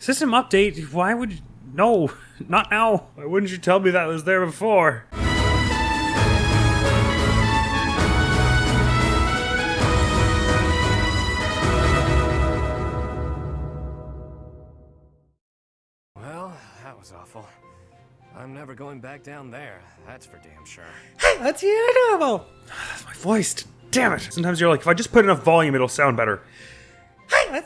System update? Why would you... No, not now. Why wouldn't you tell me that was there before? Well, that was awful. I'm never going back down there, that's for damn sure. Hey, that's Admiral! That's my voice, damn it. Sometimes you're like, if I just put enough volume, it'll sound better. Hey,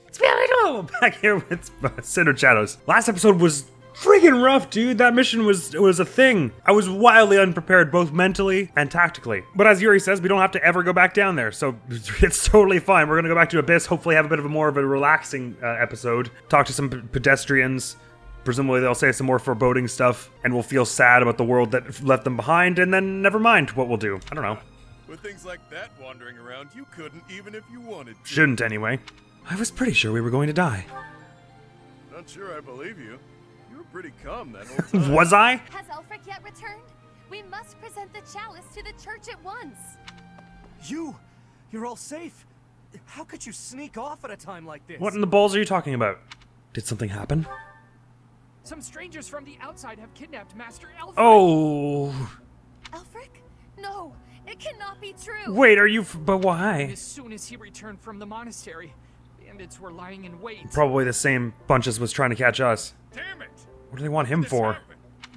it's Admiral! Back here with Cindered Shadows. Last episode was friggin' rough, dude. That mission was a thing. I was wildly unprepared, both mentally and tactically. But as Yuri says, we don't have to ever go back down there, so it's totally fine. We're gonna go back to Abyss, hopefully have a bit of more of a relaxing episode. Talk to some pedestrians. Presumably they'll say some more foreboding stuff, and we'll feel sad about the world that left them behind, and then never mind what we'll do. I don't know. With things like that wandering around, you couldn't even if you wanted to. Shouldn't anyway. I was pretty sure we were going to die. Not sure I believe you. You were pretty calm that whole time. Was I? Has Ulfric yet returned? We must present the chalice to the church at once. You're all safe. How could you sneak off at a time like this? What in the balls are you talking about? Did something happen? Some strangers from the outside have kidnapped Master Elfric. Oh. Ulfric? No, it cannot be true. Wait, are you... But why? As soon as he returned from the monastery, bandits were lying in wait. Probably the same bunch as was trying to catch us. Damn it! What do they want him for?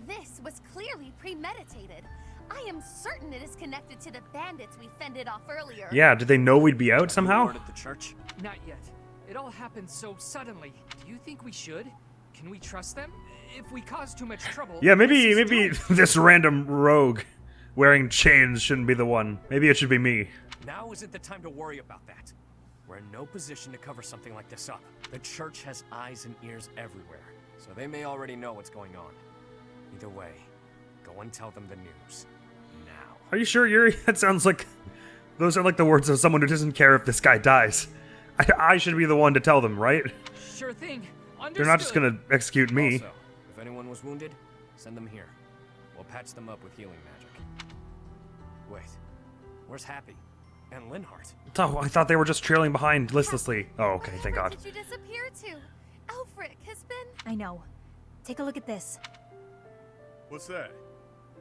This was clearly premeditated. I am certain it is connected to the bandits we fended off earlier. Yeah, did they know we'd be out somehow? At the church? Not yet. It all happened so suddenly. Do you think we should? Can we trust them? If we cause too much trouble... Yeah, maybe this random rogue wearing chains shouldn't be the one. Maybe it should be me. Now isn't the time to worry about that. We're in no position to cover something like this up. The church has eyes and ears everywhere, so they may already know what's going on. Either way, go and tell them the news. Now. Are you sure, Yuri? That sounds like... Those are like the words of someone who doesn't care if this guy dies. I should be the one to tell them, right? Sure thing. Understood. They're not just gonna execute me. Also, if anyone was wounded, send them here. We'll patch them up with healing magic. Wait, where's Happy? And Linhart? Oh, I thought they were just trailing behind listlessly. Oh, okay, thank Where God. did you disappear to? Ulfric has been... I know. Take a look at this. What's that?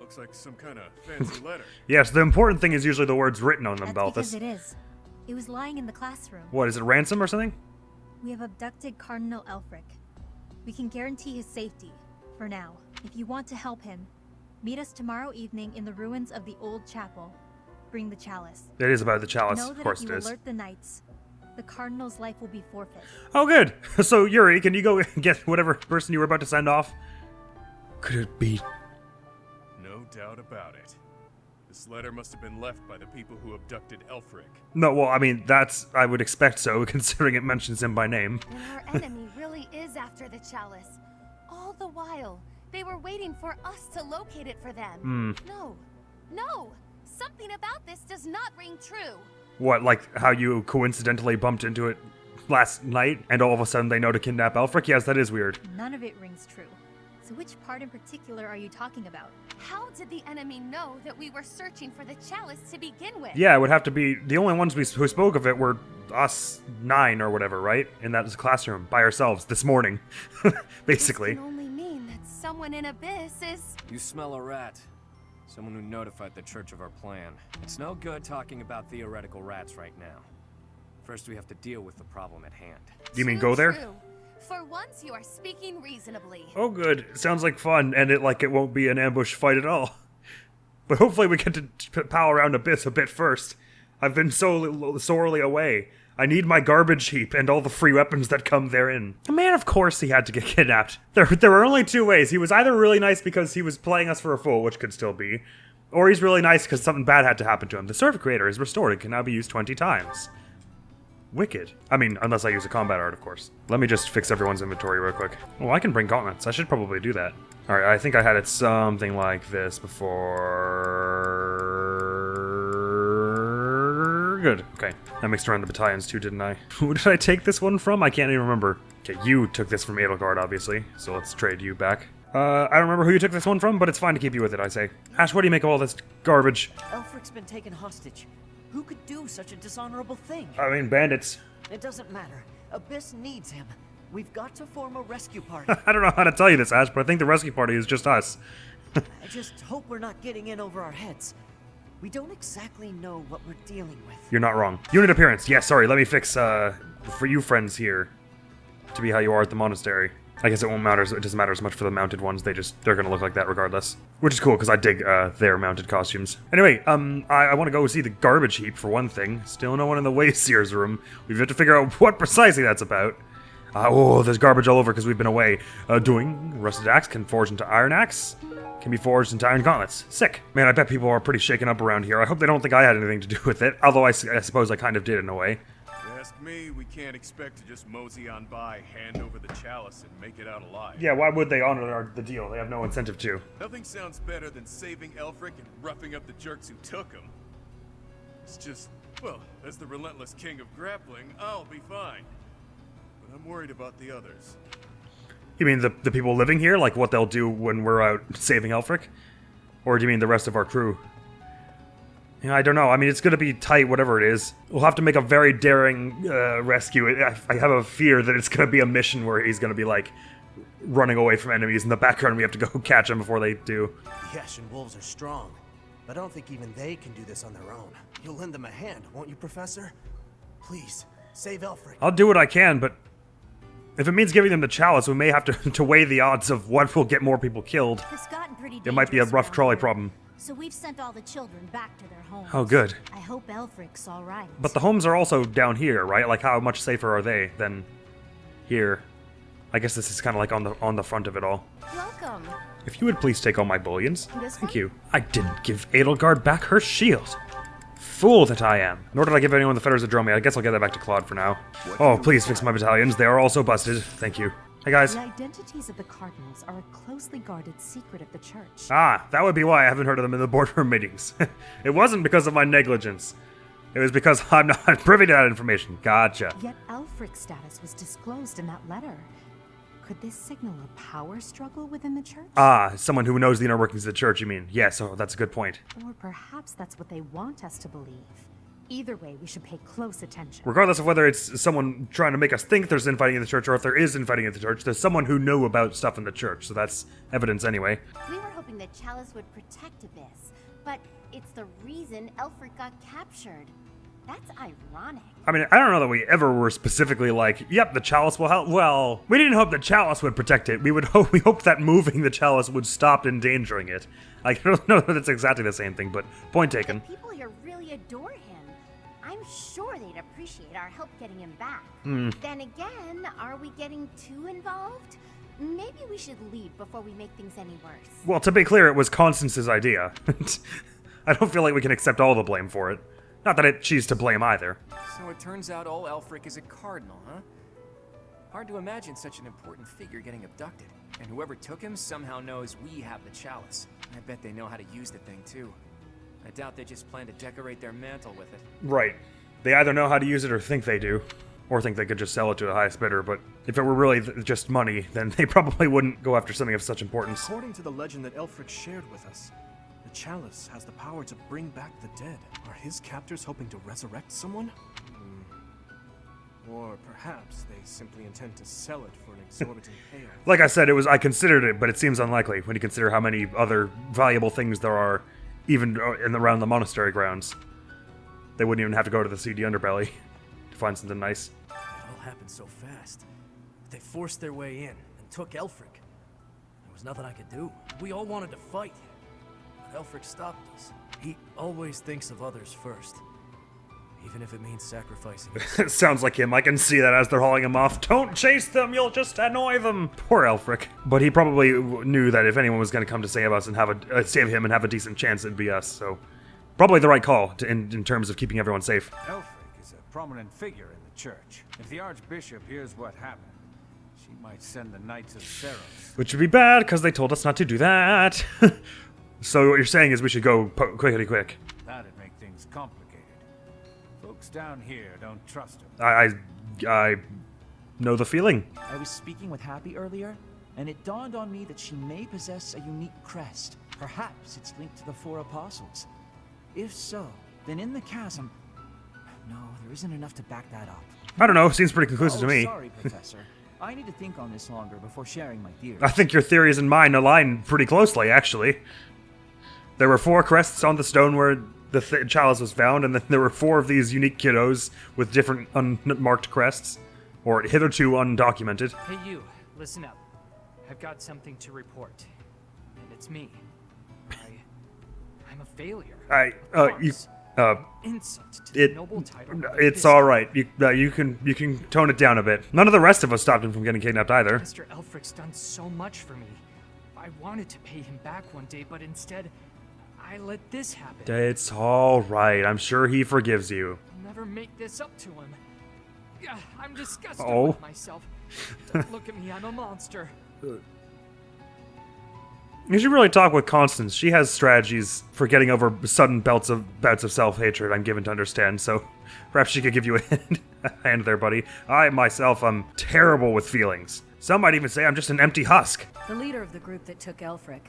Looks like some kind of fancy letter. Yes, the important thing is usually the words written on them, That's Balthus. because it is. It was lying in the classroom. What, is it ransom or something? We have abducted Cardinal Elfric. We can guarantee his safety, for now. If you want to help him, meet us tomorrow evening in the ruins of the old chapel. Bring the chalice. It is about the chalice, Know of that course if it you is. alert the knights, the Cardinal's life will be forfeit. Oh, good. So, Yuri, can you go get whatever person you were about to send off? Could it be... No doubt about it. This letter must have been left by the people who abducted Elfric. No, well, I mean, that's... I would expect so, considering it mentions him by name. And our enemy really is after the chalice. All the while, they were waiting for us to locate it for them. No. Something about this does not ring true. What, like how you coincidentally bumped into it last night, and all of a sudden they know to kidnap Elfric? Yes, that is weird. None of it rings true. So which part in particular are you talking about? How did the enemy know that we were searching for the chalice to begin with? Yeah, it would have to be... The only ones who spoke of it were us 9 or whatever, right? In that classroom, by ourselves, this morning. Basically. This can only mean that someone in Abyss is... You smell a rat. Someone who notified the church of our plan. It's no good talking about theoretical rats right now. First, we have to deal with the problem at hand. You mean Too go there? true. For once, you are speaking reasonably. Oh, good. Sounds like fun, and it won't be an ambush fight at all. But hopefully we get to pal around Abyss a bit first. I've been so sorely away. I need my garbage heap and all the free weapons that come therein. Man, of course he had to get kidnapped. There were only two ways. He was either really nice because he was playing us for a fool, which could still be, or he's really nice because something bad had to happen to him. The Servant Creator is restored and can now be used 20 times. Wicked. I mean, unless I use a combat art, of course. Let me just fix everyone's inventory real quick. Oh, I can bring gauntlets. I should probably do that. Alright, I think I had it something like this before... Good. Okay. I mixed around the battalions too, didn't I? Who did I take this one from? I can't even remember. Okay, you took this from Edelgard, obviously. So let's trade you back. I don't remember who you took this one from, but it's fine to keep you with it, I say. Ash, what do you make of all this garbage? Elfric's been taken hostage. Who could do such a dishonorable thing? I mean, bandits. It doesn't matter. Abyss needs him. We've got to form a rescue party. I don't know how to tell you this, Ash, but I think the rescue party is just us. I just hope we're not getting in over our heads. We don't exactly know what we're dealing with. You're not wrong. Unit appearance. Yeah, sorry. Let me fix, for you friends here to be how you are at the monastery. I guess it won't matter. It doesn't matter as much for the mounted ones. They're going to look like that regardless. Which is cool, because I dig their mounted costumes. Anyway, I want to go see the garbage heap, for one thing. Still no one in the Wayseer's room. We've got to figure out what precisely that's about. There's garbage all over because we've been away. Doing rusted axe can forge into iron axe. Can be forged into iron gauntlets. Sick. Man, I bet people are pretty shaken up around here. I hope they don't think I had anything to do with it. Although I suppose I kind of did in a way. Ask me, we can't expect to just mosey on by, hand over the chalice, and make it out alive. Yeah, why would they honor the deal? They have no incentive to. Nothing sounds better than saving Elfric and roughing up the jerks who took him. It's just, well, as the relentless king of grappling, I'll be fine. But I'm worried about the others. You mean the people living here? Like what they'll do when we're out saving Elfric? Or do you mean the rest of our crew? Yeah, I don't know. I mean, it's going to be tight, whatever it is. We'll have to make a very daring rescue. I have a fear that it's going to be a mission where he's going to be, like, running away from enemies in the background. We have to go catch him before they do. The Ashen Wolves are strong, but I don't think even they can do this on their own. You'll lend them a hand, won't you, Professor? Please, save Elfric. I'll do what I can, but if it means giving them the chalice, we may have to weigh the odds of what will get more people killed. It's gotten pretty It might be a dangerous rough around trolley here, problem. So we've sent all the children back to their homes. Oh, good. I hope Elfric's all right. But the homes are also down here, right? Like, how much safer are they than here? I guess this is kind of like on the front of it all. Welcome. If you would please take all my bullions. This Thank one? you. I didn't give Edelgard back her shield. Fool that I am. Nor did I give anyone the fetters that drove me. I guess I'll get that back to Claude for now. Oh, please fix my battalions. They are also busted. Thank you. Hey, guys. The identities of the cardinals are a closely guarded secret of the church. Ah, that would be why I haven't heard of them in the boardroom meetings. It wasn't because of my negligence. It was because I'm not privy to that information. Gotcha. Yet Elfric's status was disclosed in that letter. Could this signal a power struggle within the church? Ah, someone who knows the inner workings of the church, you mean? Yes, oh, that's a good point. Or perhaps that's what they want us to believe. Either way, we should pay close attention. Regardless of whether it's someone trying to make us think there's infighting in the church or if there is infighting in the church, there's someone who knew about stuff in the church, so that's evidence anyway. We were hoping the chalice would protect Abyss, but it's the reason Elfric got captured. That's ironic. I mean, I don't know that we ever were specifically like, yep, the chalice will help. Well, we didn't hope the chalice would protect it. We hoped that moving the chalice would stop endangering it. I don't know that it's exactly the same thing, but point taken. The people here really adore him. I'm sure they'd appreciate our help getting him back. Then again, are we getting too involved? Maybe we should leave before we make things any worse. Well, to be clear, it was Constance's idea. I don't feel like we can accept all the blame for it. Not that she's to blame either. So it turns out old Elfric is a cardinal, huh? Hard to imagine such an important figure getting abducted. And whoever took him somehow knows we have the chalice. I bet they know how to use the thing, too. I doubt they just plan to decorate their mantle with it. Right. They either know how to use it or think they do. Or think they could just sell it to the highest bidder, but if it were really just money, then they probably wouldn't go after something of such importance. According to the legend that Elfric shared with us, the chalice has the power to bring back the dead. Are his captors hoping to resurrect someone? Or perhaps they simply intend to sell it for an exorbitant payoff. Like I said, I considered it, but it seems unlikely when you consider how many other valuable things there are, even around the monastery grounds. They wouldn't even have to go to the seedy underbelly to find something nice. It all happened so fast. They forced their way in and took Elfric. There was nothing I could do. We all wanted to fight. But Elfric stopped us. He always thinks of others first. Even if it means sacrificing us. It sounds like him. I can see that as they're hauling him off. Don't chase them, you'll just annoy them. Poor Elfric. But he probably knew that if anyone was going to come to save us and save him and have a decent chance, it'd be us. So probably the right call in terms of keeping everyone safe. Elfric is a prominent figure in the church. If the Archbishop hears what happened, she might send the Knights of Theros. Which would be bad, because they told us not to do that. So what you're saying is we should go quick. That'd make things complicated. Folks down here don't trust him. I know the feeling. I was speaking with Happy earlier, and it dawned on me that she may possess a unique crest. Perhaps it's linked to the Four Apostles. If so, then in the chasm... No, there isn't enough to back that up. I don't know, seems pretty conclusive to me. Sorry, Professor. I need to think on this longer before sharing my theories. I think your theories and mine align pretty closely, actually. There were 4 crests on the stone where the chalice was found, and then there were 4 of these unique kiddos with different unmarked crests, or hitherto undocumented. Hey you, listen up. I've got something to report. And it's me. I'm a failure. Insult to the noble title of it's alright. You can tone it down a bit. None of the rest of us stopped him from getting kidnapped either. Mr. Elfric's done so much for me. I wanted to pay him back one day, but instead, I let this happen. It's alright. I'm sure he forgives you. I'll never make this up to him. I'm disgusted Oh. with myself. Don't look at me, I'm a monster. You should really talk with Constance. She has strategies for getting over sudden bouts of self-hatred, I'm given to understand, so perhaps she could give you a hand there, buddy. I, myself, am terrible with feelings. Some might even say I'm just an empty husk. The leader of the group that took Elfric.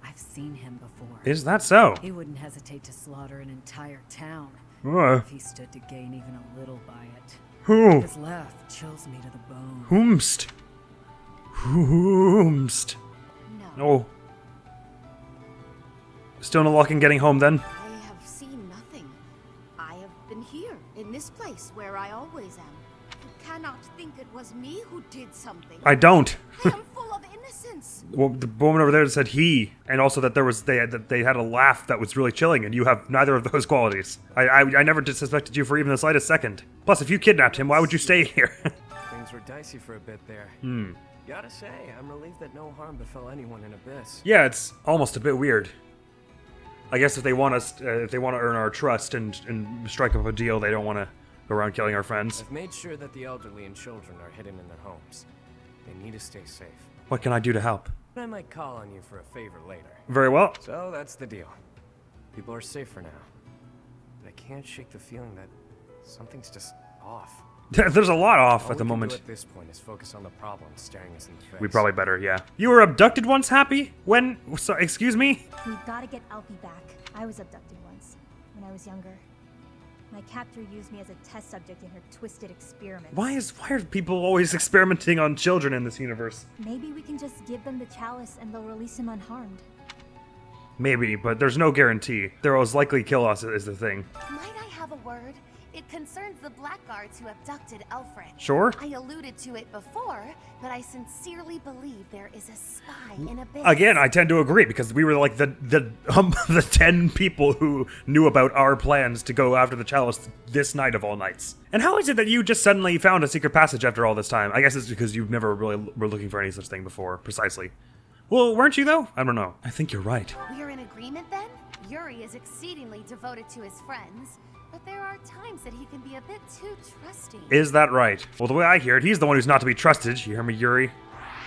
I've seen him before. Is that so? He wouldn't hesitate to slaughter an entire town if he stood to gain even a little by it. Who? His laugh chills me to the bone. Whomst? No. Oh. Still no luck in getting home then? I have seen nothing. I have been here, in this place, where I always am. You cannot think it was me who did something. I don't. I am full of innocence. Well, the woman over there said he, and also that they had a laugh that was really chilling, and you have neither of those qualities. I never suspected you for even the slightest second. Plus, if you kidnapped him, why would you stay here? Things were dicey for a bit there. Gotta say, I'm relieved that no harm befell anyone in Abyss. Yeah, it's almost a bit weird. I guess if they want us, if they want to earn our trust and strike up a deal, they don't want to go around killing our friends. I've made sure that the elderly and children are hidden in their homes. They need to stay safe. What can I do to help? I might call on you for a favor later. Very well. So that's the deal. People are safe for now. But I can't shake the feeling that something's just off. There's a lot off All at the we can moment. do at this point is focus on the problem staring us in the face. We probably better, yeah. You were abducted once, Happy? When? So, excuse me? We've got to get Alfie back. I was abducted once, when I was younger. My captor used me as a test subject in her twisted experiment. Why are people always experimenting on children in this universe? Maybe we can just give them the chalice and they'll release him unharmed. Maybe, but there's no guarantee. They'll most likely kill us is the thing. Might I have a word? It concerns the blackguards who abducted Elfric. Sure. I alluded to it before, but I sincerely believe there is a spy in Abyss. Again, I tend to agree because we were like the 10 people who knew about our plans to go after the chalice this night of all nights. And how is it that you just suddenly found a secret passage after all this time? I guess it's because you've never really were looking for any such thing before, precisely. Well, weren't you though? I don't know. I think you're right. We're in agreement then? Yuri is exceedingly devoted to his friends, but there are times that he can be a bit too trusting. Is that right? Well, the way I hear it, he's the one who's not to be trusted. You hear me, Yuri?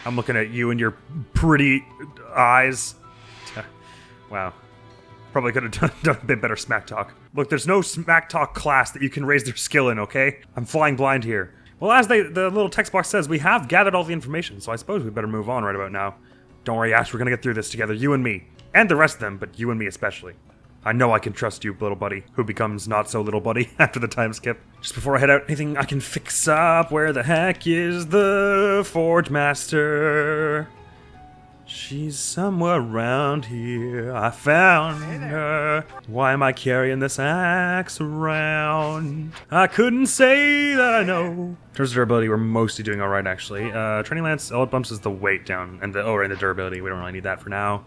I'm looking at you and your pretty eyes. Wow. Probably could have done a bit better smack talk. Look, there's no smack talk class that you can raise their skill in, okay? I'm flying blind here. Well, as the little text box says, we have gathered all the information, so I suppose we better move on right about now. Don't worry, Ash, we're gonna get through this together, you and me. And the rest of them, but you and me especially. I know I can trust you, little buddy, who becomes not so little buddy after the time skip. Just before I head out, anything I can fix up? Where the heck is the Forge Master? She's somewhere around here. I found her. Why am I carrying this axe around? I couldn't say that I know. In terms of durability, we're mostly doing all right, actually. Training Lance, all it bumps is the weight down, and the durability. We don't really need that for now.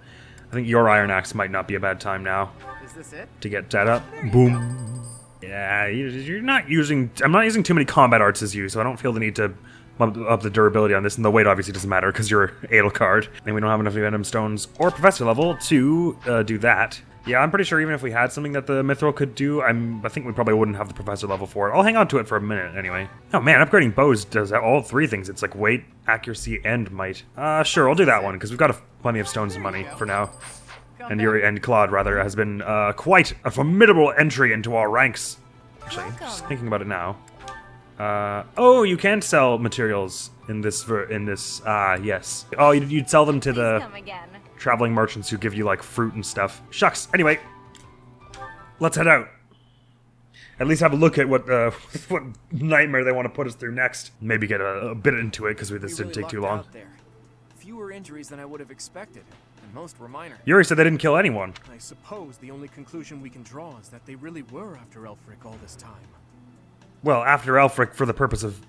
I think your Iron Axe might not be a bad time now. Is this it? To get that up. Boom. Yeah, you're not using... I'm not using too many combat arts as you, so I don't feel the need to bump up the durability on this, and the weight obviously doesn't matter because you're Edelcard, and we don't have enough Venom Stones or Professor level to do that. Yeah, I'm pretty sure even if we had something that the Mithril could do, I think we probably wouldn't have the Professor level for it. I'll hang on to it for a minute anyway. Oh man, upgrading bows does all 3 things. It's like weight, accuracy, and might. Sure, I'll do that one, because we've got plenty of stones and money for now. And Yuri and Claude, rather, has been quite a formidable entry into our ranks. Actually, just thinking about it now. Oh, you can sell materials in this, yes. Oh, you'd sell them to the traveling merchants who give you, like, fruit and stuff. Shucks. Anyway, let's head out. at least have a look at what what nightmare they want to put us through next. Maybe get a bit into it, because this didn't take too long. Fewer injuries than I would have expected, and most were minor. Yuri said they didn't kill anyone. I suppose the only conclusion we can draw is that they really were after Elfric all this time. Well, after Elfric for the purpose of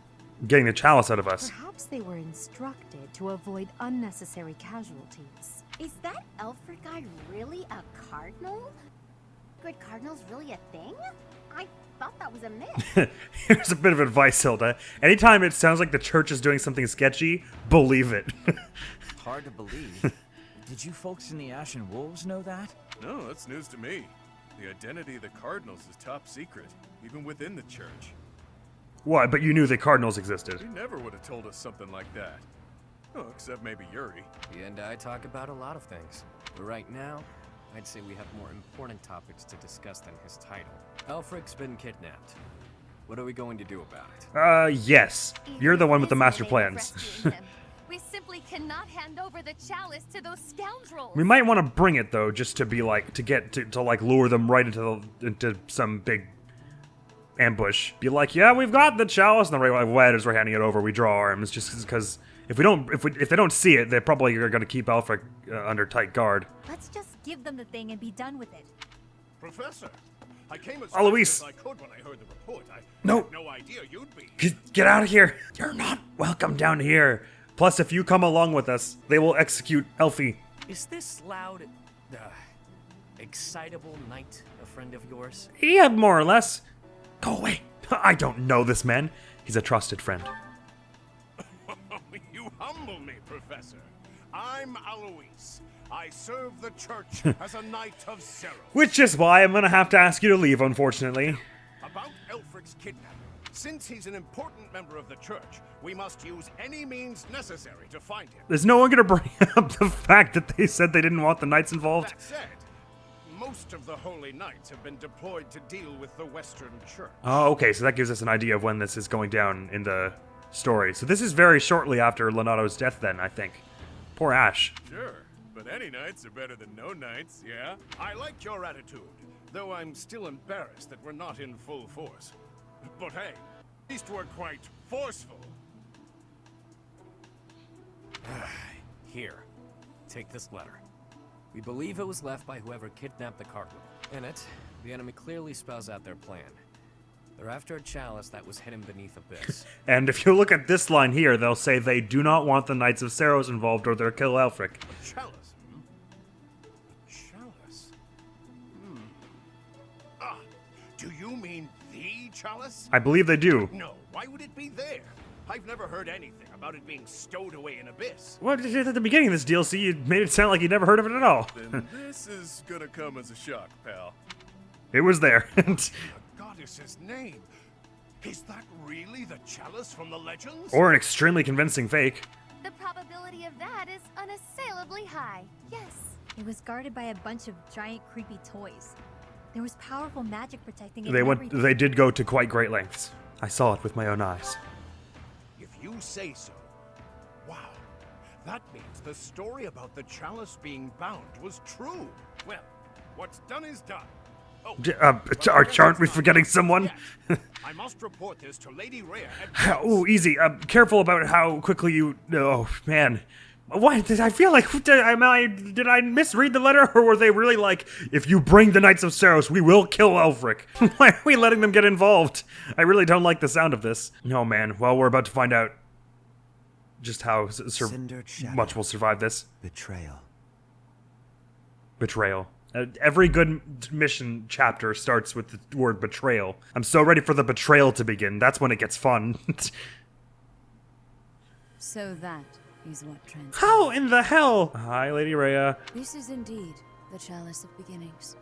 getting the chalice out of us. Perhaps they were instructed to avoid unnecessary casualties. Is that Elfric guy really a cardinal? Good cardinal's really a thing? I thought that was a myth. Here's a bit of advice, Hilda. Anytime it sounds like the church is doing something sketchy, believe it. Hard to believe. Did you folks in the Ashen Wolves know that? No, that's news to me. The identity of the Cardinals is top secret, even within the church. What? But you knew the Cardinals existed. He never would have told us something like that. Oh, except maybe Yuri. He and I talk about a lot of things. But right now, I'd say we have more important topics to discuss than his title. Elfric's been kidnapped. What are we going to do about it? Yes. You're the one with the master plans. We simply cannot hand over the chalice to those scoundrels. We might want to bring it, though, just to be like, to like lure them right into some big ambush. Be like, yeah, we've got the chalice, and then right away as we're handing it over, we draw arms, just because if they don't see it, they probably are going to keep Elfric under tight guard. Let's just give them the thing and be done with it. Professor, I came as Alois. fast as I could when I heard the report. I No. had no idea you'd be. Get out of here. You're not welcome down here. Plus, if you come along with us, they will execute Elfie. Is this loud, excitable knight a friend of yours? Yeah, more or less. Go away. I don't know this man. He's a trusted friend. You humble me, Professor. I'm Alois. I serve the church as a knight of Seros. Which is why I'm going to have to ask you to leave, unfortunately. About Elfric's kidnapping. Since he's an important member of the church, we must use any means necessary to find him. There's no one going to bring up the fact that they said they didn't want the knights involved. That said, most of the Holy Knights have been deployed to deal with the Western Church. Oh, okay, so that gives us an idea of when this is going down in the story. So this is very shortly after Lenato's death then, I think. Poor Ash. Sure, but any knights are better than no knights, yeah? I like your attitude, though I'm still embarrassed that we're not in full force. But hey, at least we're quite forceful. Here, take this letter. We believe it was left by whoever kidnapped the Cardinal. In it, the enemy clearly spells out their plan. They're after a chalice that was hidden beneath Abyss. And if you look at this line here, they'll say they do not want the Knights of Seros involved or they'll kill Elfric. A chalice, A chalice? Ah, do you mean the chalice? I believe they do. No, why would it be there? I've never heard anything about it being stowed away in Abyss. Well, at the beginning of this DLC, you made it sound like you'd never heard of it at all. Then this is gonna come as a shock, pal. It was there. The goddess's name. Is that really the chalice from the legends? Or an extremely convincing fake. The probability of that is unassailably high. Yes. It was guarded by a bunch of giant creepy toys. There was powerful magic protecting it. They did go to quite great lengths. I saw it with my own eyes. If you say so. Wow. That means the story about the chalice being bound was true. Well, what's done is done. Oh, Aren't we forgetting someone? I must report this to Lady Rhea. Oh, easy. Careful about how quickly you... Oh, man. What? I feel like... Did I misread the letter? Or were they really like, if you bring the Knights of Seros, we will kill Elfric? Why are we letting them get involved? I really don't like the sound of this. No, man. Well, we're about to find out just how much will survive this. Betrayal. Betrayal. Every good mission chapter starts with the word betrayal. I'm so ready for the betrayal to begin. That's when it gets fun. So that is what transpired. How in the hell? Hi, Lady Rhea. This is indeed the Chalice of Beginnings.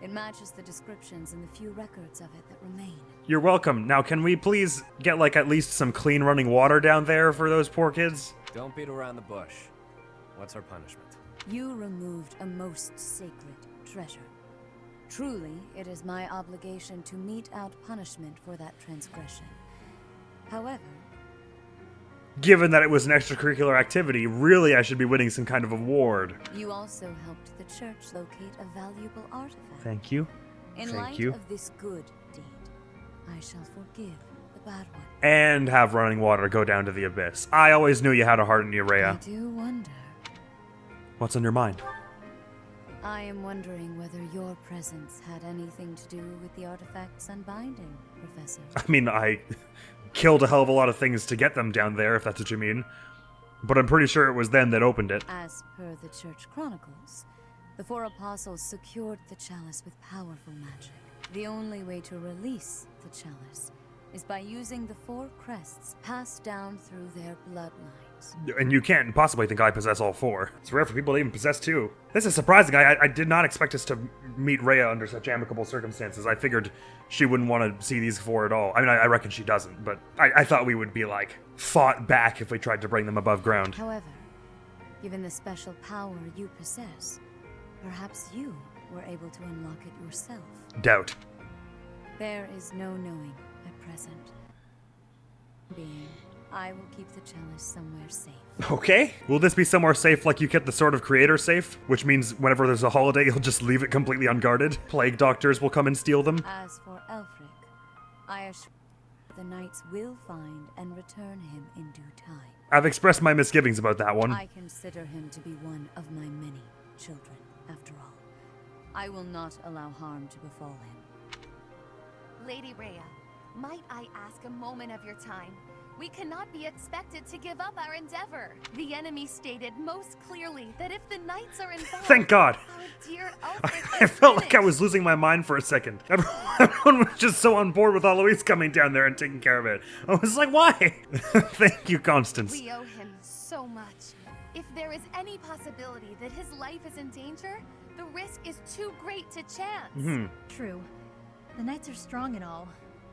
It matches the descriptions in the few records of it that remain. You're welcome. Now, can we please get, like, at least some clean running water down there for those poor kids? Don't beat around the bush. What's our punishment? You removed a most sacred treasure. Truly, it is my obligation to mete out punishment for that transgression. However, given that it was an extracurricular activity, really I should be winning some kind of award. You also helped the church locate a valuable artifact. Thank you. In Thank light you. of this good deed, I shall forgive the bad one. And have running water go down to the abyss. I always knew you had a heart in you, I Rhea. do wonder. What's on your mind? I am wondering whether your presence had anything to do with the artifact's unbinding, Professor. I mean, I killed a hell of a lot of things to get them down there, if that's what you mean. But I'm pretty sure it was them that opened it. As per the Church Chronicles, the four apostles secured the chalice with powerful magic. The only way to release the chalice is by using the four crests passed down through their bloodlines. And you can't possibly think I possess all four. It's rare for people to even possess two. This is surprising. I did not expect us to meet Rhea under such amicable circumstances. I figured she wouldn't want to see these four at all. I mean, I reckon she doesn't, but I thought we would be, like, fought back if we tried to bring them above ground. However, given the special power you possess, perhaps you were able to unlock it yourself. Doubt. There is no knowing at present. Being, I will keep the chalice somewhere safe. Okay. Will this be somewhere safe like you kept the Sword of Creator safe? Which means whenever there's a holiday, you'll just leave it completely unguarded? Plague doctors will come and steal them? As for Elfric, I assure you the knights will find and return him in due time. I've expressed my misgivings about that one. I consider him to be one of my many children, after all. I will not allow harm to befall him. Lady Rhea, might I ask a moment of your time? We cannot be expected to give up our endeavor. The enemy stated most clearly that if the knights are involved, Thank God. our dear Elfric I is felt like I finished. was losing my mind for a second. Everyone was just so on board with Eloise coming down there and taking care of it. I was like, why? Thank you, Constance. We owe him so much. If there is any possibility that his life is in danger, the risk is too great to chance. True. The knights are strong and all,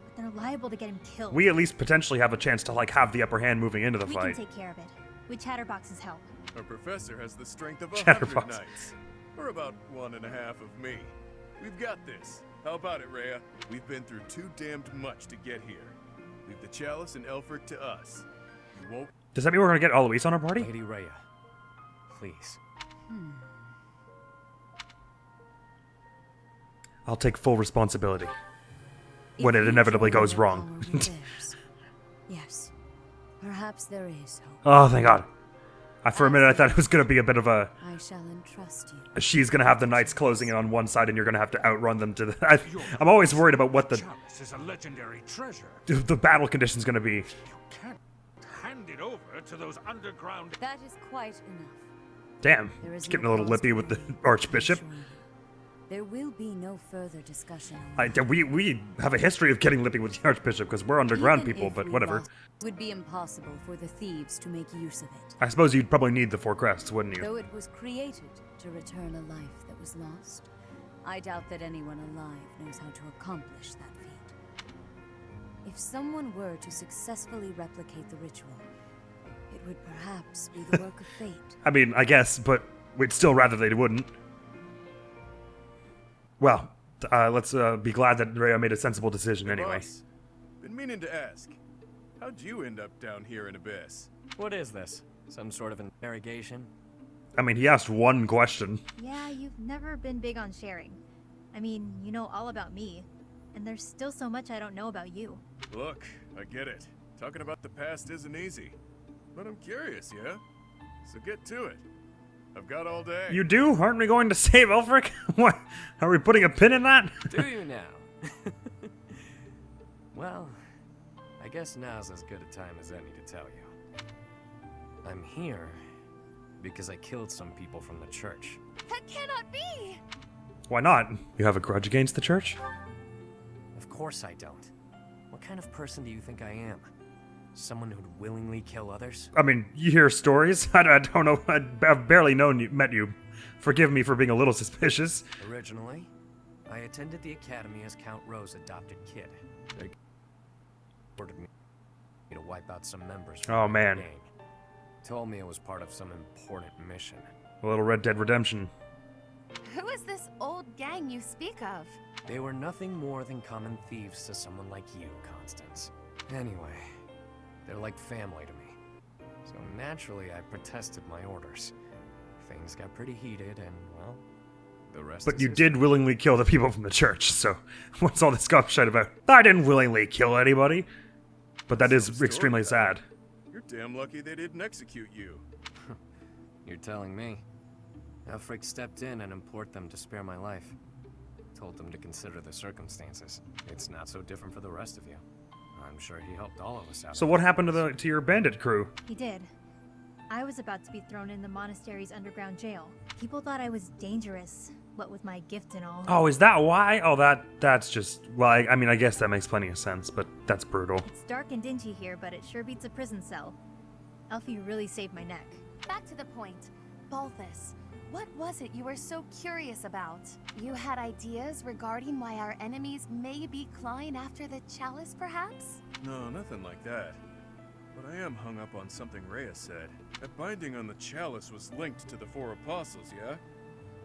but they're liable to get him killed. We at least potentially have a chance to, like, have the upper hand moving into the We fight. can take care of it. With Chatterbox's help. Our professor has the strength of Chatterbox. 100 knights. Or about 1.5 of me. We've got this. How about it, Rhea? We've been through too damned much to get here. Leave the chalice and Elfric to us. You won't. Does that mean we're gonna get Eloise on our party? Lady Rhea, please. I'll take full responsibility. If When it you inevitably join goes the wrong. power with theirs, yes, perhaps there is hope. Oh, thank God. For a minute, I thought it was gonna be a bit of a... I shall entrust you. She's gonna have the knights closing in on one side and you're gonna have to outrun them to the... I'm always worried about what the Chalice is a legendary treasure. battle condition's gonna be. You can't hand it over to those underground. That is quite enough. Damn, There is it's getting no a little cause lippy to with the worry, Archbishop. I assure you. There will be no further discussion. on We have a history of getting lippy with the Archbishop because we're underground Even people, if but we whatever. lost, it would be impossible for the thieves to make use of it. I suppose you'd probably need the four crests, wouldn't you? Though it was created to return a life that was lost, I doubt that anyone alive knows how to accomplish that feat. If someone were to successfully replicate the ritual, it would perhaps be the work of fate. I mean, I guess, but we'd still rather they wouldn't. Well, let's be glad that Rhea made a sensible decision Hey, anyway. boss. Been meaning to ask. How'd you end up down here in Abyss? What is this? Some sort of interrogation? I mean, he asked one question. Yeah, you've never been big on sharing. I mean, you know all about me, and there's still so much I don't know about you. Look, I get it. Talking about the past isn't easy. But I'm curious, yeah? So get to it. I've got all day. You do? Aren't we going to save Elfric? What? Are we putting a pin in that? Do you now? Well, I guess now's as good a time as any to tell you. I'm here because I killed some people from the church. That cannot be! Why not? You have a grudge against the church? Of course I don't. What kind of person do you think I am? Someone who'd willingly kill others? I mean, you hear stories. I don't know. I've barely met you. Forgive me for being a little suspicious. Originally, I attended the academy as Count Rowe's adopted kid. They ordered me to wipe out some members from Oh, the man. gang. Told me it was part of some important mission. A little Red Dead Redemption. Who is this old gang you speak of? They were nothing more than common thieves to someone like you, Constance. Anyway, they're like family to me. So naturally, I protested my orders. Things got pretty heated, and, well, The rest But is you history. did willingly kill the people from the church, so what's all this gobshite about? I didn't willingly kill anybody. But that is Some extremely story, sad. You're damn lucky they didn't execute you. You're telling me. Elfric stepped in and implored them to spare my life. Told them to consider the circumstances. It's not so different for the rest of you. I'm sure he helped all of us out. So what happened to your bandit crew? He did. I was about to be thrown in the monastery's underground jail. People thought I was dangerous, what with my gift and all. Oh, is that why? Oh, that's just... Well, I mean, I guess that makes plenty of sense, but that's brutal. It's dark and dingy here, but it sure beats a prison cell. Elfie really saved my neck. Back to the point. Balthus, what was it you were so curious about? You had ideas regarding why our enemies may be clawing after the chalice, perhaps? No, nothing like that. But I am hung up on something Rhea said. That binding on the chalice was linked to the 4 apostles, yeah?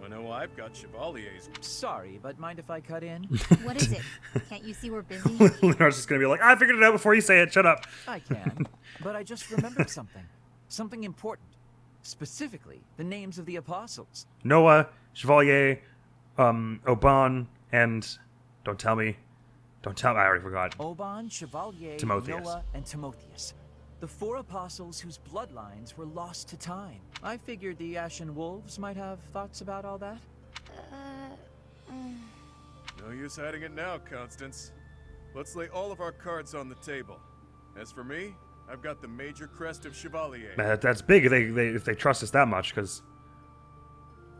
I know I've got Chevalier's. Sorry, but mind if I cut in? What is it? Can't you see we're busy? Leonard's just gonna be like, I figured it out before you say it, shut up. I can, but I just remembered something. Something important. Specifically, the names of the apostles. Noah, Chevalier, Oban, and... Don't tell me, I already forgot. Oban, Chevalier, Timotheus. Noah, and Timotheus. The 4 apostles whose bloodlines were lost to time. I figured the Ashen Wolves might have thoughts about all that. No use hiding it now, Constance. Let's lay all of our cards on the table. As for me, I've got the major crest of Chevalier. That's big if they trust us that much, because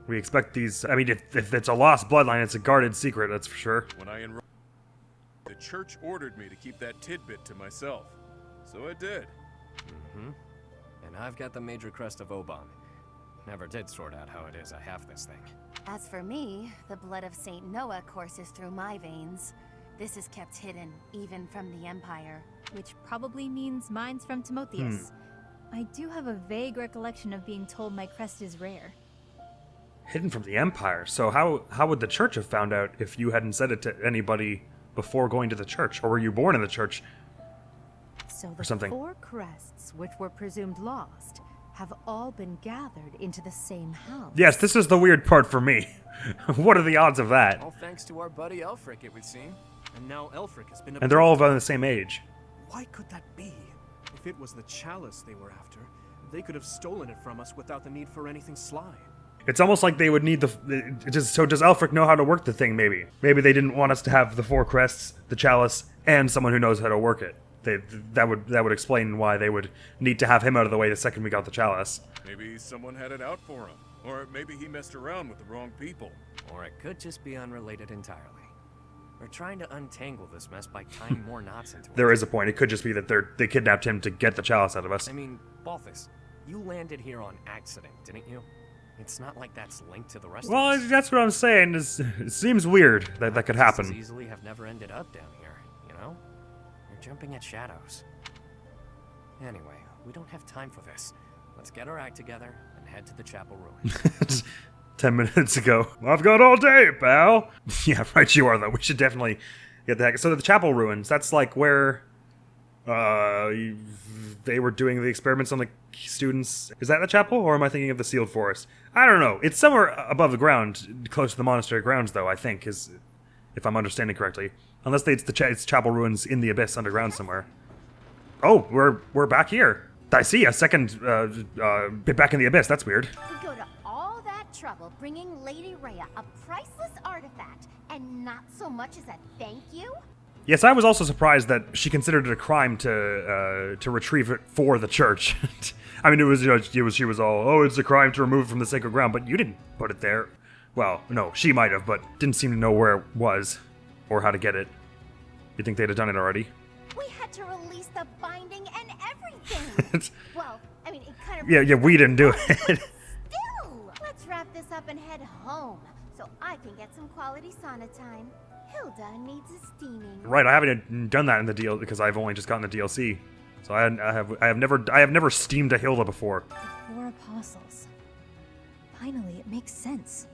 we expect these... I mean, if it's a lost bloodline, it's a guarded secret, that's for sure. When I enrolled, the church ordered me to keep that tidbit to myself. So I did. Mm-hmm. And I've got the major crest of Oban. Never did sort out how it is I have this thing. As for me, the blood of Saint Noah courses through my veins. This is kept hidden, even from the Empire. Which probably means mine's from Timotheus. I do have a vague recollection of being told my crest is rare. Hidden from the Empire. So how would the church have found out if you hadn't said it to anybody before going to the church? Or were you born in the church? So Or the something. 4 crests, which were presumed lost, have all been gathered into the same house. Yes, this is the weird part for me. What are the odds of that? All thanks to our buddy Elfric, it would seem. And now Elfric has been And they're all about the same age. Why could that be? If it was the chalice they were after, they could have stolen it from us without the need for anything sly. It's almost like they would need so does Elfric know how to work the thing, maybe? Maybe they didn't want us to have the 4 crests, the chalice, and someone who knows how to work it. That would explain why they would need to have him out of the way the second we got the chalice. Maybe someone had it out for him. Or maybe he messed around with the wrong people. Or it could just be unrelated entirely. We're trying to untangle this mess by tying more knots into it. There is a point. It could just be that they kidnapped him to get the chalice out of us. I mean, Balthus, you landed here on accident, didn't you? It's not like that's linked to the rest of us. Well, that's what I'm saying. It seems weird that that could Just as happen. easily have never ended up down here, you know? You're jumping at shadows. Anyway, we don't have time for this. Let's get our act together and head to the chapel ruin. 10 minutes ago. I've got all day, pal. Yeah, right you are, though. We should definitely get the heck. So the chapel ruins, that's like where they were doing the experiments on the students. Is that the chapel, or am I thinking of the sealed forest? I don't know. It's somewhere above the ground, close to the monastery grounds, though, I think, is if I'm understanding correctly. Unless it's chapel ruins in the abyss underground somewhere. Oh, we're back here. I see a second bit back in the abyss. That's weird. We go to all that trouble bringing Lady Rhea a priceless artifact, and not so much as a thank you? Yes, I was also surprised that she considered it a crime to retrieve it for the church. I mean, she was all, oh, it's a crime to remove it from the sacred ground, but you didn't put it there. Well, no, she might have, but didn't seem to know where it was or how to get it. You think they'd have done it already? We had to release the binding and everything. Well, I mean, it kind of... Yeah, we didn't do it. Still, let's wrap this up and head home, so I can get some quality sauna time. Hilda needs a steaming. Right, I haven't done that in the deal because I've only just gotten the DLC. So I have never steamed a Hilda before. The 4 apostles. Finally, it makes sense.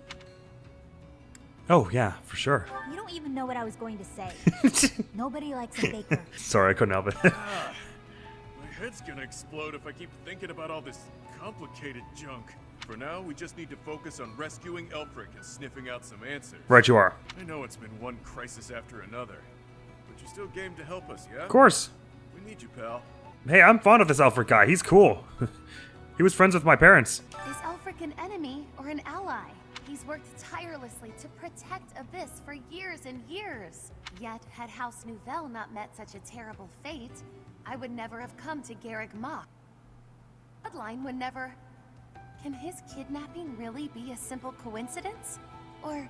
Oh yeah, for sure. You don't even know what I was going to say. Nobody likes a baker. Sorry, I couldn't help it. My head's gonna explode if I keep thinking about all this complicated junk. For now, we just need to focus on rescuing Elfric and sniffing out some answers. Right you are. I know it's been one crisis after another, but you're still game to help us, yeah? Of course. We need you, pal. Hey, I'm fond of this Alfred guy. He's cool. He was friends with my parents. Is Elfric an enemy or an ally? He's worked tirelessly to protect Abyss for years and years. Yet, had House Nouvelle not met such a terrible fate, I would never have come to Garrick Mach. Bloodline would never... Can his kidnapping really be a simple coincidence? Or...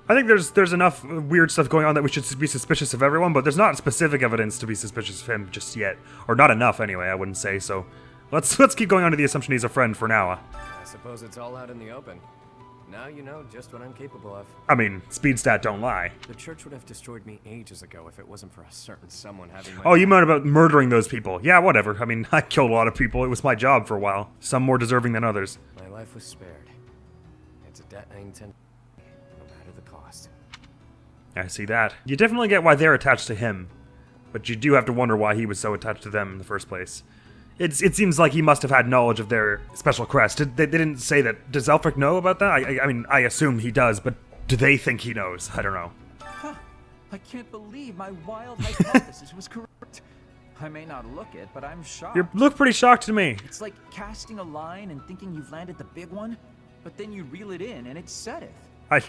I think there's enough weird stuff going on that we should be suspicious of everyone, but there's not specific evidence to be suspicious of him just yet. Or not enough, anyway, I wouldn't say, so... Let's keep going on to the assumption he's a friend for now. I suppose it's all out in the open. Now you know just what I'm capable of. I mean, speed stat don't lie. The church would have destroyed me ages ago if it wasn't for a certain someone having my... Oh, you meant about murdering those people. Yeah, whatever. I mean, I killed a lot of people. It was my job for a while. Some more deserving than others. My life was spared. It's a debt I intend, no matter the cost. I see that. You definitely get why they're attached to him. But you do have to wonder why he was so attached to them in the first place. It seems like he must have had knowledge of their special crest. They didn't say that. Does Elfric know about that? I mean, I assume he does, but do they think he knows? I don't know. Huh. I can't believe my wild hypothesis was correct. I may not look it, but I'm shocked. You look pretty shocked to me. It's like casting a line and thinking you've landed the big one, but then you reel it in and it setteth. I'm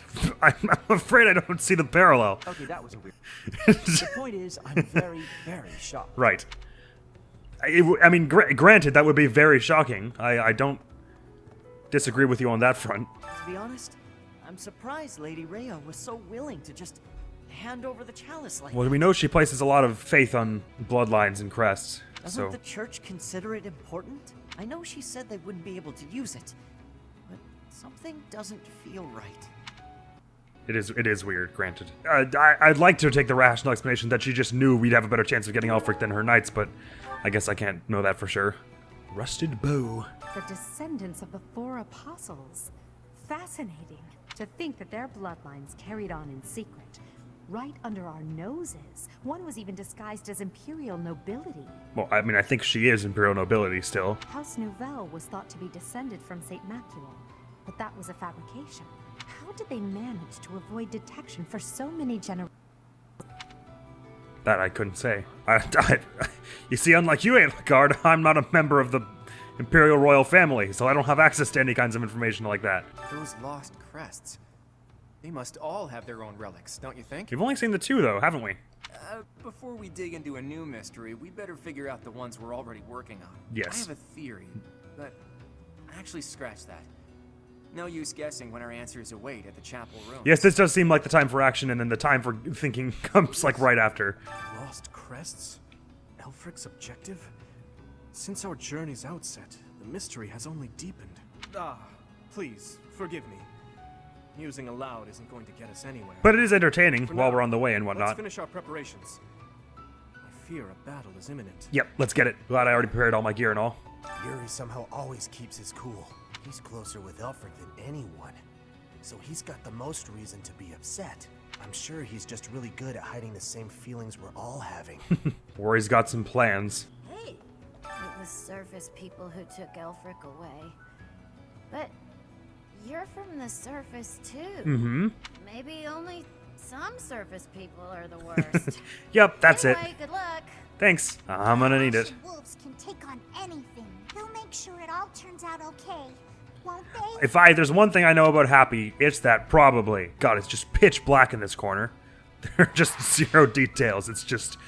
afraid I don't see the parallel. Okay, that was a weird... The point is, I'm very, very shocked. Right. I mean, granted, that would be very shocking. I don't disagree with you on that front. To be honest, I'm surprised Lady Rhea was so willing to just hand over the chalice like Well, we know she places a lot of faith on bloodlines and crests. Doesn't the church consider it important? I know she said they wouldn't be able to use it, but something doesn't feel right. It is weird, granted. I'd like to take the rational explanation that she just knew we'd have a better chance of getting Elfric than her knights, but I guess I can't know that for sure. Rusted bow. The descendants of the 4 apostles. Fascinating to think that their bloodlines carried on in secret. Right under our noses. One was even disguised as imperial nobility. Well, I mean, I think she is imperial nobility still. House Nouvelle was thought to be descended from Saint Macule, but that was a fabrication. How did they manage to avoid detection for so many generations? That I couldn't say. You see, unlike you, Aelgard, I'm not a member of the Imperial Royal Family, so I don't have access to any kinds of information like that. Those lost crests. They must all have their own relics, don't you think? We've only seen the 2, though, haven't we? Before we dig into a new mystery, we better figure out the ones we're already working on. Yes. I have a theory, but actually scratch that. No use guessing when our answers await at the chapel room. Yes, this does seem like the time for action, and then the time for thinking comes, like, right after. Lost crests? Elfric's objective? Since our journey's outset, the mystery has only deepened. Please, forgive me. Musing aloud isn't going to get us anywhere. But it is entertaining For while now, we're on the way and let's whatnot. finish our preparations. I fear a battle is imminent. Yep, let's get it. Glad I already prepared all my gear and all. Yuri somehow always keeps his cool. He's closer with Elfric than anyone, so he's got the most reason to be upset. I'm sure he's just really good at hiding the same feelings we're all having. Or he's got some plans. Hey, it was surface people who took Elfric away. But you're from the surface too. Mm-hmm. Maybe only some surface people are the worst. Yep, that's anyway, it. Good luck. Thanks. I'm gonna need it. Wolves can take on anything. They'll make sure it all turns out okay. Won't they? If there's one thing I know about Happy, it's that probably. God, it's just pitch black in this corner. There are just 0 details. It's just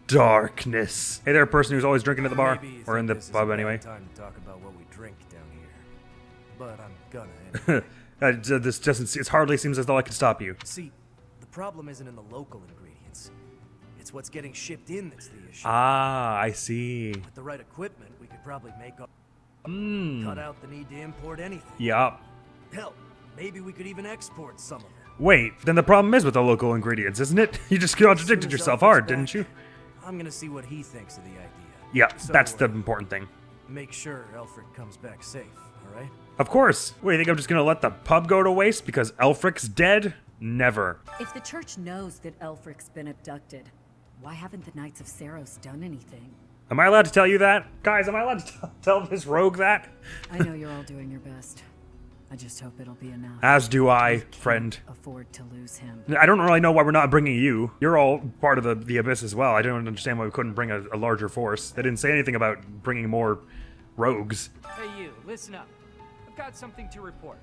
darkness. Hey there, person who's always drinking at the bar. Or in the pub, anyway. Time to talk about what we drink down here. But I'm gonna anyway. This doesn't... It hardly seems as though I could stop you. See, the problem isn't in the local ingredients. It's what's getting shipped in that's the issue. Ah, I see. With the right equipment, we could probably make up... Cut out the need to import anything. Yup. Hell, maybe we could even export some of it. Wait, then the problem is with the local ingredients, isn't it? You just contradicted yourself hard, didn't you? I'm gonna see what he thinks of the idea. Yeah, So, that's the important thing. Make sure Elfric comes back safe, alright? Of course. Wait, you think I'm just gonna let the pub go to waste because Elfric's dead? Never. If the church knows that Elfric's been abducted, why haven't the Knights of Saros done anything? Am I allowed to tell you that? Guys, am I allowed to tell this rogue that? I know you're all doing your best. I just hope it'll be enough. As do I, We can't friend. afford to lose him. I don't really know why we're not bringing you. You're all part of the Abyss as well. I don't understand why we couldn't bring a larger force. They didn't say anything about bringing more rogues. Hey you, listen up. I've got something to report.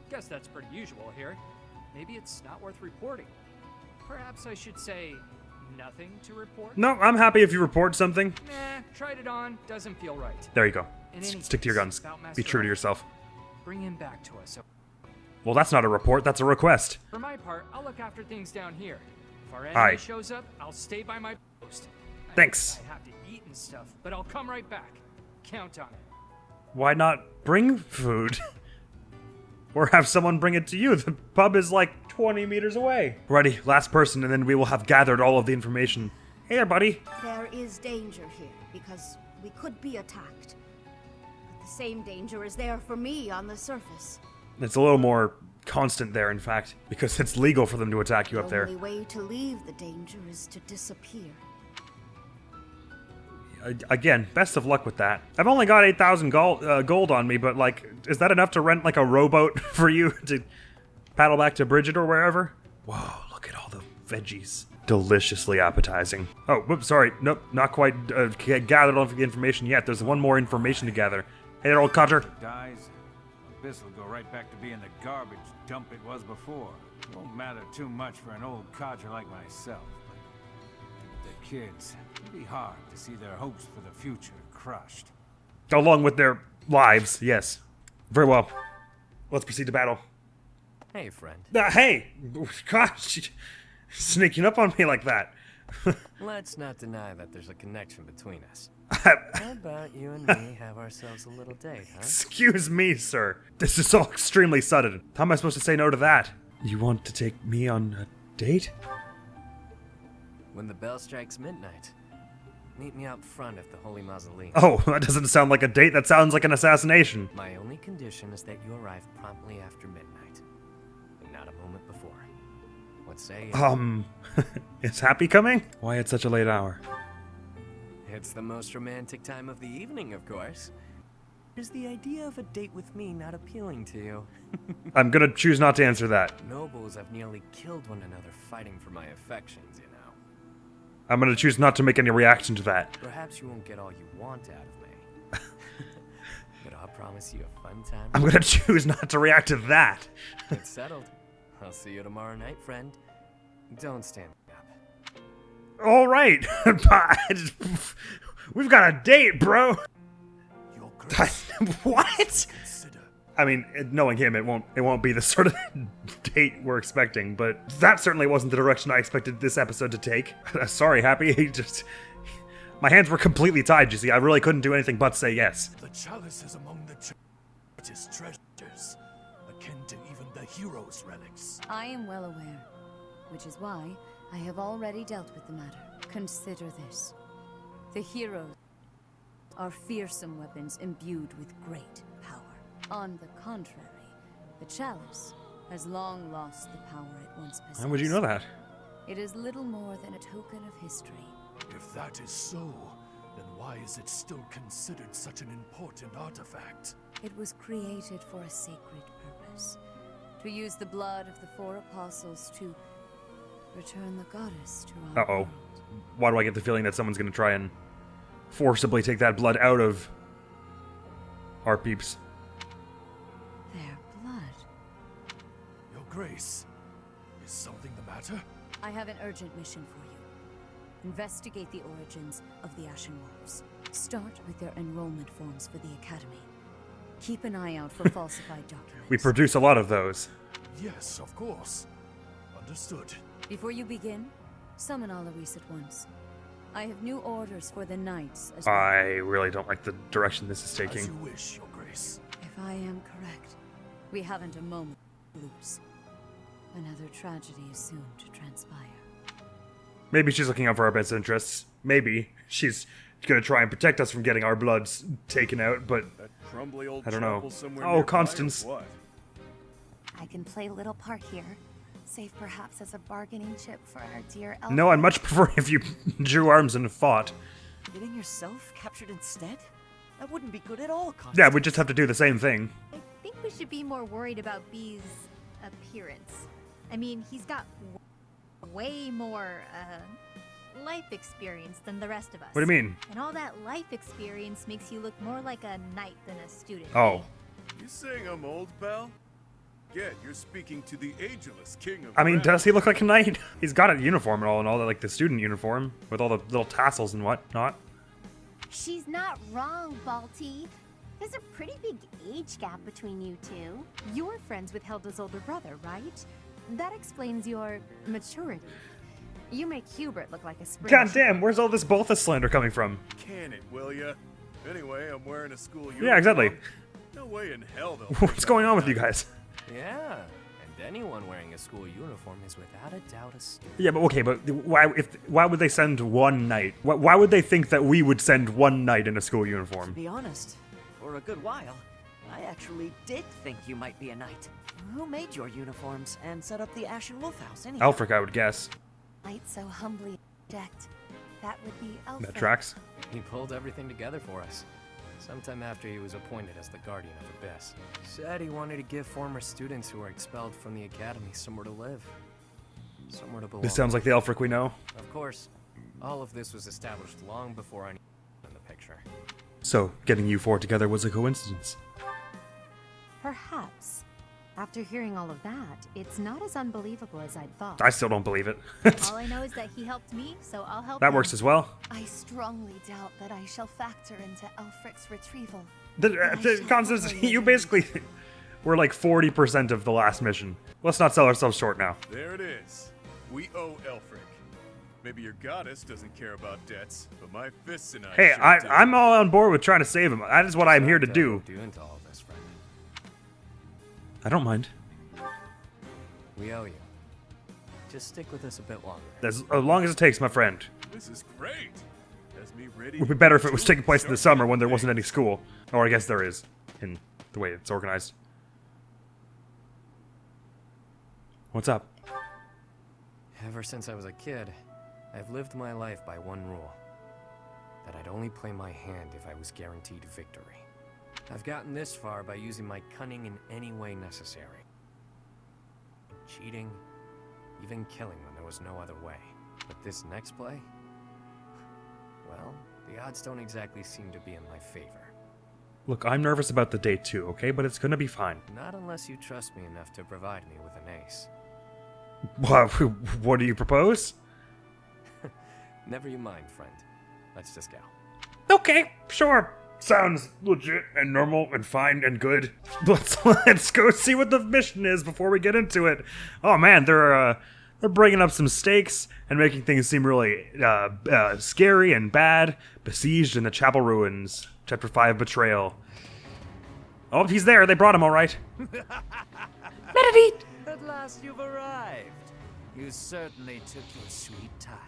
Guess that's pretty usual here. Maybe it's not worth reporting. Perhaps I should say nothing to report? No, I'm happy if you report something. Nah, tried it on. Doesn't feel right. There you go. In any Stick to your case, guns. about Be Master true to Alfred. yourself. Bring him back to us. Well, that's not a report, that's a request. For my part, I'll look after things down here. If our Aye. enemy shows up, I'll stay by my post. Thanks. I have to eat and stuff, but I'll come right back. Count on it. Why not bring food? Or have someone bring it to you? The pub is like 20 meters away. Ready, last person, and then we will have gathered all of the information. Hey there, buddy. There is danger here, because we could be attacked. But the same danger is there for me on the surface. It's a little more constant there, in fact, because it's legal for them to attack you up The there. only way to leave the danger is to disappear. Again, best of luck with that. I've only got 8,000 gold on me, but, like, is that enough to rent, like, a rowboat for you to paddle back to Bridget or wherever? Whoa, look at all the veggies. Deliciously appetizing. Oh, whoops, sorry. Nope, not quite gathered all the information yet. There's one more information to gather. Hey there, old cutter. Dies, Abyss will go right back to being the garbage dump it was before. Won't matter too much for an old codger like myself. The kids, it'd be hard to see their hopes for the future crushed. Along with their lives, yes. Very well. Let's proceed to battle. Hey, friend. Hey! Gosh, sneaking up on me like that. Let's not deny that there's a connection between us. How about you and me have ourselves a little date, huh? Excuse me, sir. This is all extremely sudden. How am I supposed to say no to that? You want to take me on a date? When the bell strikes midnight, meet me out front of the Holy Mausoleum. Oh, that doesn't sound like a date. That sounds like an assassination. My only condition is that you arrive promptly after midnight, and not a moment before. What say you? Is Happy coming? Why at such a late hour? It's the most romantic time of the evening, of course. Is the idea of a date with me not appealing to you? I'm gonna choose not to answer that. Nobles have nearly killed one another fighting for my affections, you know. I'm gonna choose not to make any reaction to that. Perhaps you won't get all you want out of me. But I'll promise you a fun time. I'm gonna choose not to react to that. It's settled. I'll see you tomorrow night, friend. Don't stand up. All right. We've got a date, bro. What? I mean, knowing him, it won't be the sort of date we're expecting, but that certainly wasn't the direction I expected this episode to take. Sorry, Happy. My hands were completely tied, you see. I really couldn't do anything but say yes. The chalice is among the church's treasures, akin to even the heroes' relics. I am well aware, which is why I have already dealt with the matter. Consider this. The heroes are fearsome weapons imbued with great power. On the contrary, the chalice has long lost the power it once possessed. How would you know that? It is little more than a token of history. If that is so, then why is it still considered such an important artifact? It was created for a sacred purpose. To use the blood of the 4 apostles to return the goddess to our world. Why do I get the feeling that someone's gonna try and forcibly take that blood out of our peeps? Their blood. Your Grace, is something the matter? I have an urgent mission for you. Investigate the origins of the Ashen Wolves. Start with their enrollment forms for the Academy. Keep an eye out for falsified documents. We produce a lot of those. Yes, of course. Understood. Before you begin, summon Alois at once. I have new orders for the knights as well. I really don't like the direction this is taking. As you wish, Your Grace. If I am correct, we haven't a moment to lose. Another tragedy is soon to transpire. Maybe she's looking out for our best interests. Maybe she's gonna try and protect us from getting our bloods taken out, but Crumbly old I don't know. somewhere Oh, nearby, or Constance. what? I can play a little part here, save perhaps as a bargaining chip for our dear elf. No, I'd much prefer if you drew arms and fought. Getting yourself captured instead? That wouldn't be good at all, Constance. Yeah, we just have to do the same thing. I think we should be more worried about B's appearance. I mean, he's got way more, life experience than the rest of us. What do you mean? And all that life experience makes you look more like a knight than a student. Oh. You saying I'm old, pal? Yeah, you're speaking to the ageless king of I mean, rap. does he look like a knight? He's got a uniform and all that, like the student uniform with all the little tassels and whatnot. She's not wrong, Balti. There's a pretty big age gap between you two. You're friends with Hilda's older brother, right? That explains your maturity. You make Hubert look like a spring. God damn, where's all this Balthus slander coming from? Can it, will ya? Anyway, I'm wearing a school uniform. Yeah, exactly. No way in hell they'll What's going on with you guys? Yeah, and anyone wearing a school uniform is without a doubt a student. Yeah, but okay, but why would they send one knight? Why would they think that we would send one knight in a school To uniform? be honest, for a good while, I actually did think you might be a knight. Who made your uniforms and set up the Ashen Wolf House anyway? Alfric, I would guess. Knight so humbly decked. That would be Alfred. That tracks. He pulled everything together for us. Sometime after he was appointed as the Guardian of Abyss. Said he wanted to give former students who were expelled from the academy somewhere to live. Somewhere to belong. This sounds like the Alfric we know. Of course, all of this was established long before anyone in the picture. So, getting you four together was a coincidence. Perhaps. After hearing all of that, it's not as unbelievable as I'd thought. I still don't believe it. All I know is that he helped me, so I'll help That him. works as well. I strongly doubt that I shall factor into Elfric's retrieval. Constance, you basically were like 40% of the last mission. Let's not sell ourselves short now. There it is. We owe Elfric. Maybe your goddess doesn't care about debts, but my fists and I Hey, sure do. I'm all on board with trying to save him. That is what I'm here to do. Do into all this, friend. I don't mind. We owe you. Just stick with us a bit longer. As long as it takes, my friend. This is great. Has me ready. It would be better if it was taking place in the summer when there wasn't any school. Or I guess there is, in the way it's organized. What's up? Ever since I was a kid, I've lived my life by one rule. That I'd only play my hand if I was guaranteed victory. I've gotten this far by using my cunning in any way necessary. Cheating, even killing when there was no other way. But this next play? Well, the odds don't exactly seem to be in my favor. Look, I'm nervous about the date too, okay? But it's gonna be fine. Not unless you trust me enough to provide me with an ace. What do you propose? Never you mind, friend. Let's just go. Okay, sure. Sounds legit and normal and fine and good. Let's go see what the mission is before we get into it. Oh man, they're bringing up some stakes and making things seem really scary and bad. Besieged in the chapel ruins. Chapter 5, Betrayal. Oh, he's there. They brought him all right. At last you've arrived. You certainly took your sweet time.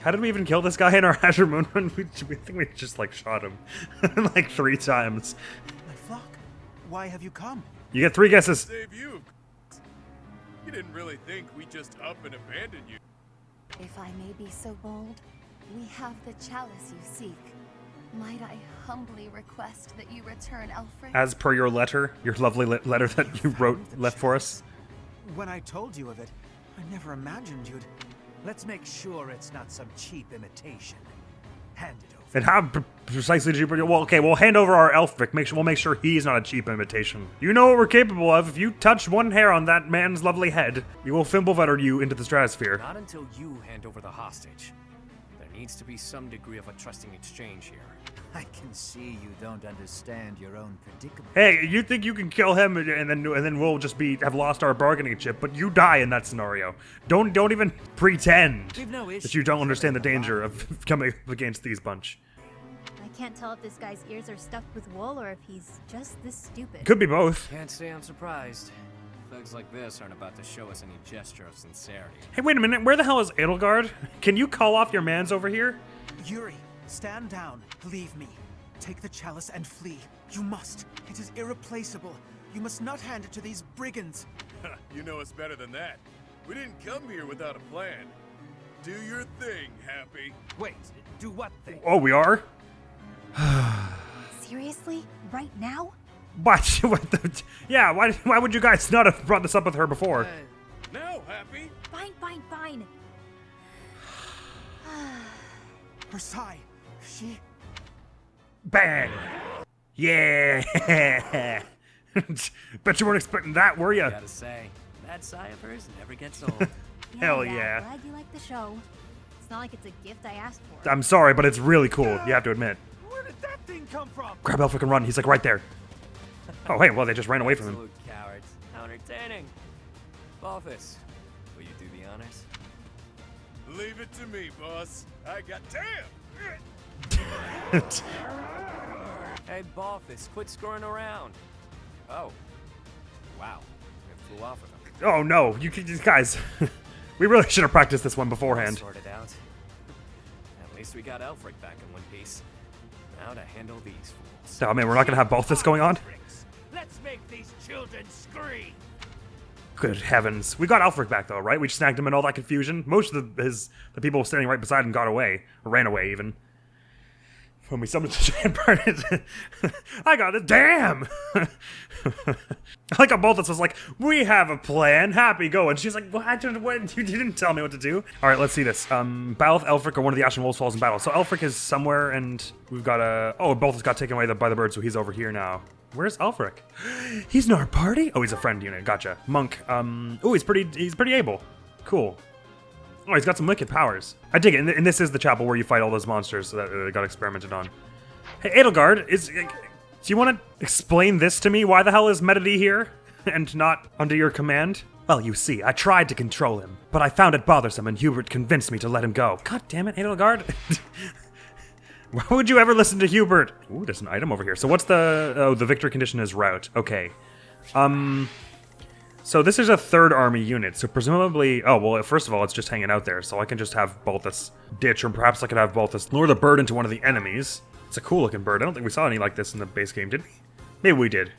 How did we even kill this guy in our Azure Moon run? We think we just like shot him like 3 times. My flock, why have you come? You get 3 guesses. Save you. You didn't really think we just up and abandon you. If I may be so bold, we have the chalice you seek. Might I humbly request that you return Elfric? As per your letter, your lovely letter that you left for us. When I told you of it, I never imagined you'd... Let's make sure it's not some cheap imitation. Hand it over. And how precisely did you bring it? Well, okay, we'll hand over our Elfric. We'll make sure he's not a cheap imitation. You know what we're capable of. If you touch one hair on that man's lovely head, we will Fimblevetter you into the stratosphere. Not until you hand over the hostage. There needs to be some degree of a trusting exchange here. I can see you don't understand your own predicament. Hey, you think you can kill him and then we'll just have lost our bargaining chip, but you die in that scenario. Don't even pretend that you don't understand the danger of coming up against these bunch. I can't tell if this guy's ears are stuffed with wool or if he's just this stupid. Could be both. Can't say I'm surprised. Thugs like this aren't about to show us any gesture of sincerity. Hey, wait a minute. Where the hell is Edelgard? Can you call off your mans over here? Yuri, stand down. Leave me. Take the chalice and flee. You must. It is irreplaceable. You must not hand it to these brigands. You know us better than that. We didn't come here without a plan. Do your thing, Happy. Wait, Do what thing? Oh, we are? Seriously? Right now? What? What the? Yeah, why would you guys not have brought this up with her before? Now, Happy? Fine, fine, fine. Versailles, she... Bang! Yeah! Bet you weren't expecting that, were you? Gotta say, that sigh of hers never gets old. Hell yeah. Glad you like the show. It's not like it's a gift I asked for. I'm sorry, but it's really cool, you have to admit. Where did that thing come from? Grab Elfric and run, he's like right there. Oh, hey, well, they just ran away from him. Absolute cowards. How entertaining. Balthus, will you do the honors? Leave it to me, boss. I got... Damn! Hey, Balthus, quit screwing around. Oh. Wow. It flew off with him. Oh no, you guys, we really should have practiced this one beforehand. Sorted out. At least we got Elfric back in one piece. Now to handle these fools. Oh man, we're not gonna have both this going on? Let's make these children scream. Good heavens. We got Alfric back though, right? We snagged him in all that confusion. Most of the people standing right beside him got away, or ran away even. When we summoned the giant bird, I got it. Damn! I like how both of us was like, we have a plan. Happy, go. And she's like, what? You didn't tell me what to do. All right, let's see this. Battle with Elfric or one of the Ashen Wolves falls in battle. So Elfric is somewhere, and we've got a... Oh, Balthus got taken away by the bird, so he's over here now. Where's Elfric? He's in our party? Oh, he's a friend unit. Gotcha. Monk. Oh, he's pretty able. Cool. Oh, he's got some wicked powers. I dig it. And this is the chapel where you fight all those monsters that got experimented on. Hey, Edelgard, do you want to explain this to me? Why the hell is Medity here and not under your command? Well, you see, I tried to control him, but I found it bothersome and Hubert convinced me to let him go. God damn it, Edelgard. Why would you ever listen to Hubert? Ooh, there's an item over here. So what's the... Oh, the victory condition is rout. Okay. So this is a third army unit, so presumably... Oh, well, first of all, it's just hanging out there, so I can just have Balthus ditch, or perhaps I could have Balthus lure the bird into one of the enemies. It's a cool-looking bird. I don't think we saw any like this in the base game, did we? Maybe we did.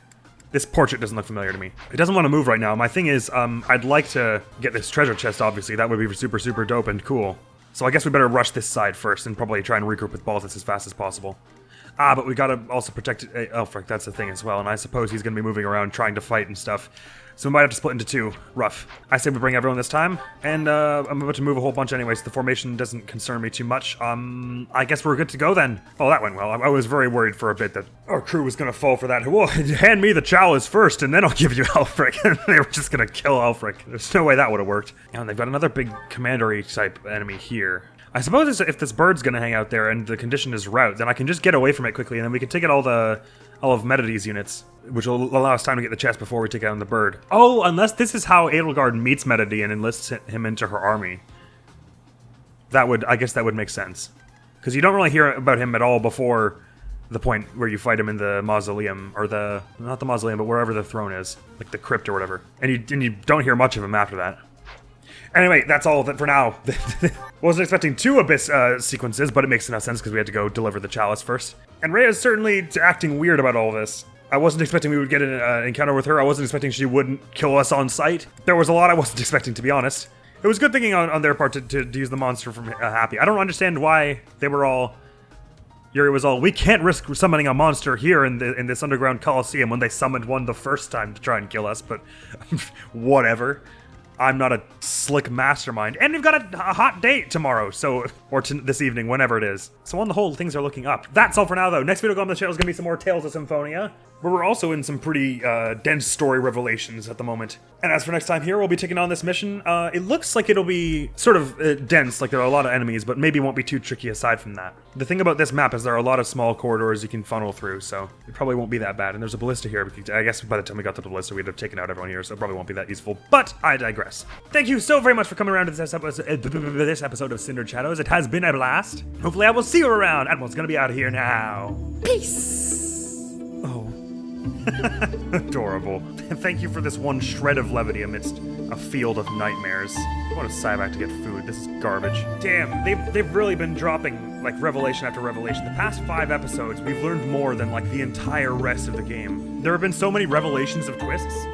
This portrait doesn't look familiar to me. It doesn't want to move right now. My thing is, I'd like to get this treasure chest, obviously. That would be super, super dope and cool. So I guess we better rush this side first and probably try and regroup with Balthus as fast as possible. Ah, but we gotta also protect Elfric, that's the thing as well, and I suppose he's gonna be moving around trying to fight and stuff. So we might have to split into two. Rough. I say we bring everyone this time, and I'm about to move a whole bunch anyway, so the formation doesn't concern me too much. I guess we're good to go then. Oh, that went well. I was very worried for a bit that our crew was gonna fall for that. Well, hand me the chalice first, and then I'll give you Elfric. They were just gonna kill Elfric. There's no way that would have worked. And they've got another big commandery type enemy here. I suppose if this bird's gonna hang out there and the condition is rout, then I can just get away from it quickly, and then we can take out all of Medity's units, which will allow us time to get the chest before we take out the bird. Oh, unless this is how Edelgard meets Medity and enlists him into her army. I guess that would make sense. Because you don't really hear about him at all before the point where you fight him in the mausoleum, or not the mausoleum, but wherever the throne is, like the crypt or whatever. And you don't hear much of him after that. Anyway, that's all for now. Wasn't expecting 2 Abyss sequences, but it makes enough sense because we had to go deliver the chalice first. And Rhea's certainly acting weird about all this. I wasn't expecting we would get an encounter with her. I wasn't expecting she wouldn't kill us on sight. There was a lot I wasn't expecting, to be honest. It was good thinking on their part to use the monster from Happy. I don't understand why they were all... Yuri was all, we can't risk summoning a monster here in this underground coliseum when they summoned one the first time to try and kill us, but whatever. I'm not a slick mastermind. And we've got a hot date tomorrow, or this evening, whenever it is. So on the whole, things are looking up. That's all for now, though. Next video on the channel is going to be some more Tales of Symphonia, where we're also in some pretty dense story revelations at the moment. And as for next time here, we'll be taking on this mission. It looks like it'll be sort of dense, like there are a lot of enemies, but maybe won't be too tricky aside from that. The thing about this map is there are a lot of small corridors you can funnel through, so it probably won't be that bad. And there's a ballista here. I guess by the time we got to the ballista, we'd have taken out everyone here, so it probably won't be that useful. But I digress. Thank you so very much for coming around to this episode of Cindered Shadows. It has been a blast. Hopefully I will see you around. Admiral's gonna be out of here now. Peace! Oh. Adorable. Thank you for this one shred of levity amidst a field of nightmares. I want to sigh back to get food. This is garbage. Damn, they've really been dropping like revelation after revelation. The past 5 episodes, we've learned more than like the entire rest of the game. There have been so many revelations of twists.